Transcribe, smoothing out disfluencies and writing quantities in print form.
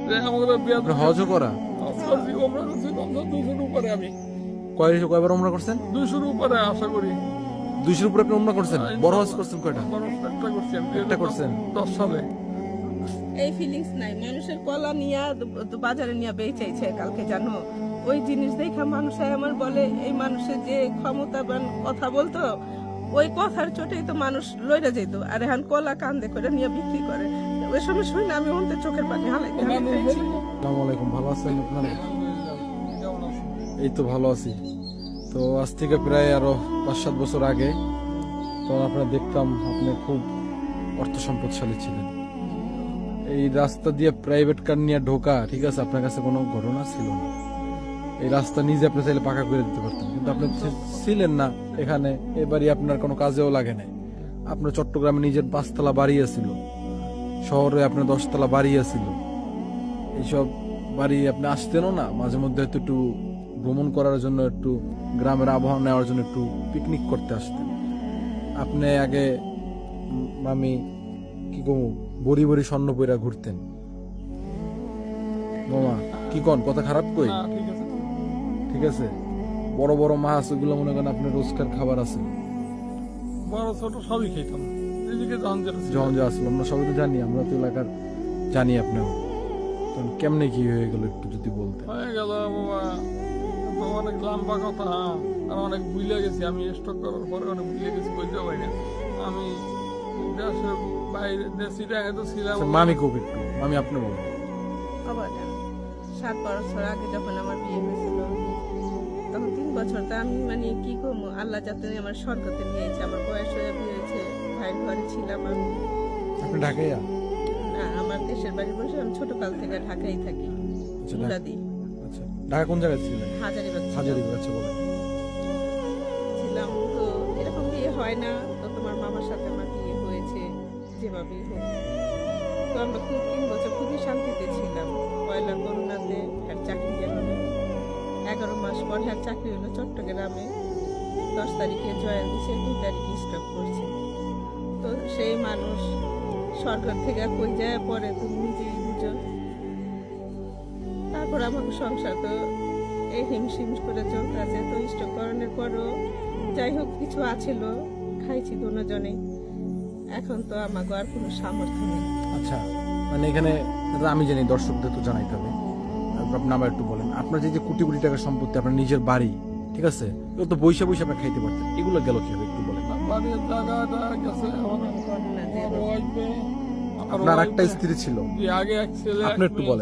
যে আমাদের বিয়া আপনি হজও করা করছি, ওমরা করছি, 200-র উপরে আমি কয়বার উমরা করছেন? 200-র উপরে আশা করি। 200-র উপরে আপনি উমরা করছেন? বড় হজ করছেন কয়টা? বড় একটা করছি আমি, একটা করছেন? 10 সালে। এই ফিলিংস নাই মানুষের কলা নিয়ে বাজারে নিয়ে বেচাইছে কালকে জানো ওই জিনিস দেখা মানুষ আমার বলে এই মানুষের যে ক্ষমতাবান কথা বলতো ওই কথার চোটেই তো মানুষ লইরা যেত আর এখন কলা কান্দে করে নিয়ে বিক্রি করে ওই সময় শুনে আমি অন্তে চোখের পানি হালাইতে হালাইতেছি। আসসালামু আলাইকুম, ভালো আছেন আপনারা? কেমন আছেন? এই তো ভালো আছি। তো আজ থেকে প্রায় আরো 5-7 বছর আগে তখন আপনারা দেখতাম আপনি খুব অর্থ সম্পদশালী ছিলেন। এই রাস্তা দিয়ে প্রাইভেট কার নিয়ে ঢোকা, ঠিক আছে, আপনার কাছে কোনো ঘটনা ছিল না। এই রাস্তা নিজে আপনি চাইলে পাকা করে দিতে পারতেন, কিন্তু আপনি ছিলেন না এখানে। এবারই আপনার কোনো কাজেও লাগে নাই। আপনার চট্টগ্রামে নিজের 5 তলা বাড়ি ছিল, শহরে আপনার 10 তলা বাড়ি ছিল। এইসব বাড়ি আপনি আসতেনও না, মাঝে মধ্যে হয়তো একটু ভ্রমণ করার জন্য, একটু গ্রামের আবহাওয়া নেওয়ার জন্য একটু পিকনিক করতে আসতেন। আপনি আগে আমি কি কম বড়ি বড়ি স্বর্ণ পইরা ঘুরতেন। মামা কি কন, কথা খারাপ কই? না, ঠিক আছে। ঠিক আছে, বড় বড় মাছ ওগুলো মনে করেন আপনার রোজকার খাবার আছে। বড় ছোট সবই খেতাম এদিকে যখন যেটা ছিল। যখন যে আসলো আমরা সবাই তো জানি, আমরা তো এলাকার জানি আপনিও। তখন কেমনে কি হয়ে গেল একটু যদি বলতেন। হয়ে গেল বাবা, তো অনেক লম্বা কথা, আর অনেক ভুলে গেছি আমি। স্টক করার পরে অনেক ভুলে গেছি, বলতে পারি না। আমি দেশের বাইরে দেশি টাকা তো ছিলাম। আচ্ছা, মামি কবি একটু, মামি আপনি বলুন। আবার 7 বছর আগে যখন আমার বিয়ে হয়েছিল তখন 3 বছর তা আমি মানে কি করবো আল্লাহ যাতে আমার স্বর্গতে নিয়েছে। আমার বয়স হয়ে বিয়ে হয়েছে, ভাইয়ের ঘরে ছিলাম আমি। আপনি ঢাকাইয়া? না, আমার দেশের বাড়ি বসে আমি ছোটকাল থেকে ঢাকায় থাকি। আচ্ছা, মুরাদি আচ্ছা, ঢাকা কোন জায়গায় ছিলেন? হাজারিবাগ হাজারিবাগ। আচ্ছা, বলেন। ছিলাম। তো এরকম বিয়ে হয় না, তো তোমার মামার সাথে আমার বিয়ে হয়েছে যেভাবেই হোক। তো আমরা খুব 3 বছর খুবই শান্তিতে ছিলাম। পয়লা করোনাতে আর চাকরি গেল না। 11 মাস পর আর চাকরি হলো চট্টগ্রামে। 10 তারিখে জয়েন দিছে, 2 তারিখে স্টপ করছে। তো সেই মানুষ সরকার থেকে কই যায় পরে তুমি নিজেই বুঝো। তারপর আমাকে সংসার তো এই হিমশিম করে চলতে আছে। তো স্টক করানোর পরও যাই হোক কিছু আছিল, খাইছি দুজনে। এখন তো আমাকে আর কোনো সামর্থ্য নেই। আচ্ছা, মানে এখানে দাদা আমি জানি, দর্শকদের তো জানাইতে হবে, আপনি আবার একটু বলেন। আপনার যে কোটি কোটি টাকার সম্পত্তি, আপনার নিজের বাড়ি, ঠিক আছে, এগুলো তো বৈশা বৈশা আপনি খাইতে পারতেন, এগুলো গেল কি হবে একটু বলেন। বাড়ির জায়গাটা গেছে আমার ঘটনা যে ওয়াইফে। আপনার একটা স্ত্রী ছিল, আগে এক ছেলে আপনি একটু বলেন।